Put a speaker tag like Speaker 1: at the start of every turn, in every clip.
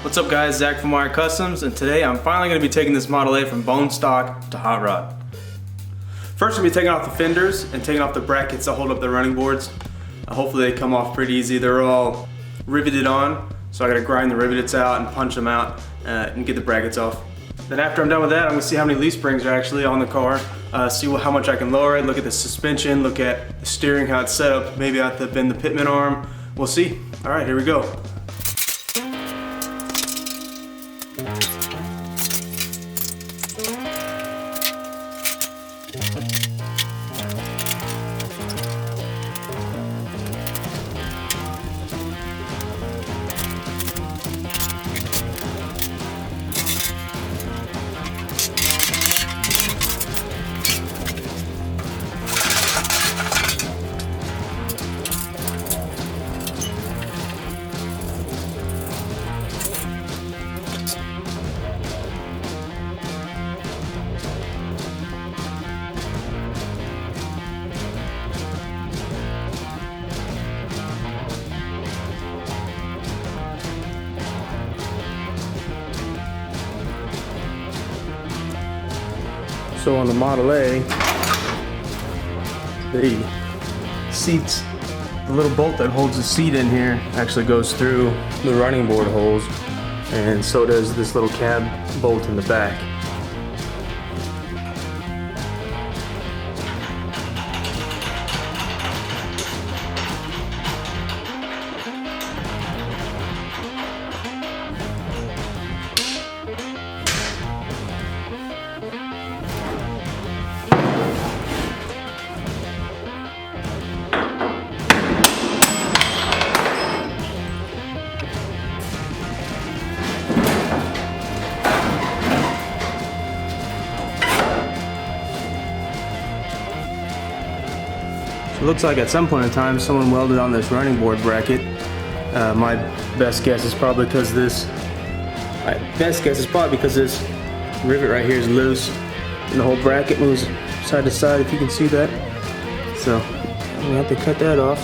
Speaker 1: What's up guys, Zach from Wire Customs, and today I'm finally going to be taking this Model A from bone stock to hot rod. First we'll be taking off the fenders and taking off the brackets that hold up the running boards. Hopefully they come off pretty easy. They're all riveted on, so I got to grind the rivets out and punch them out and get the brackets off. Then after I'm done with that, I'm going to see how many leaf springs are actually on the car, see how much I can lower it, look at the suspension, look at the steering, how it's set up. Maybe I have to bend the pitman arm. We'll see. Alright, here we go. So on the Model A, the seats, the little bolt that holds the seat in here actually goes through the running board holes, and so does this little cab bolt in the back. It looks like at some point in time someone welded on this running board bracket. My best guess is probably because this rivet right here is loose and the whole bracket moves side to side, if you can see that. So I'm gonna have to cut that off.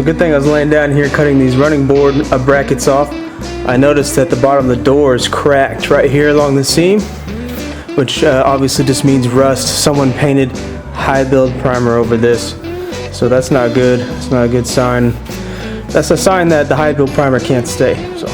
Speaker 1: The good thing I was laying down here cutting these running board brackets off. I noticed that the bottom of the door is cracked right here along the seam, which obviously just means rust. Someone painted high build primer over this, so that's not good. It's not a good sign. That's a sign that the high build primer can't stay. So.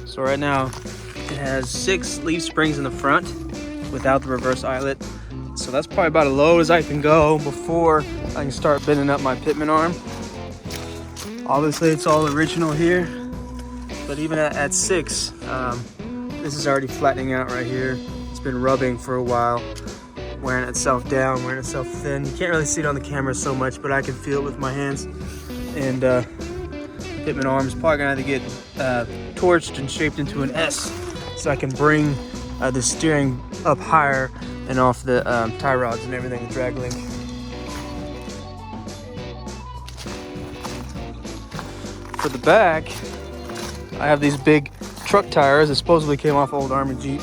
Speaker 1: So right now it has 6 leaf springs in the front without the reverse eyelet. So that's probably about as low as I can go before I can start bending up my pitman arm. Obviously it's all original here, but even at 6, this is already flattening out right here. It's been rubbing for a while, wearing itself down, wearing itself thin. You can't really see it on the camera so much, but I can feel it with my hands. And pitman arm is probably gonna have to get torched and shaped into an S so I can bring the steering up higher and off the tie rods and everything, the drag link. For the back, I have these big truck tires that supposedly came off old Army Jeep.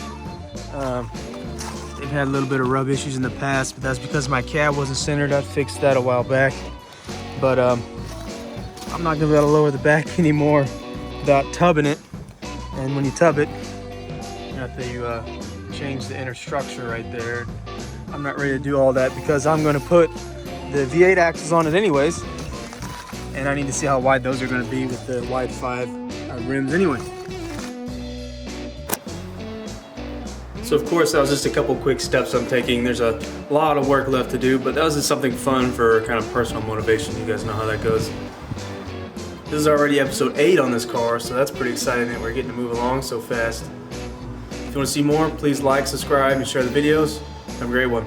Speaker 1: They've had a little bit of rub issues in the past, but that's because my cab wasn't centered. I fixed that a while back. But I'm not gonna be able to lower the back anymore without tubbing it. And when you tub it, you have to change the inner structure right there. I'm not ready to do all that because I'm gonna put the V8 axles on it anyways. And I need to see how wide those are gonna be with the wide 5 rims anyway. So of course that was just a couple quick steps I'm taking. There's a lot of work left to do, but that was just something fun for kind of personal motivation. You guys know how that goes. This is already episode 8 on this car, so that's pretty exciting that we're getting to move along so fast. If you want to see more, please like, subscribe, and share the videos. Have a great one.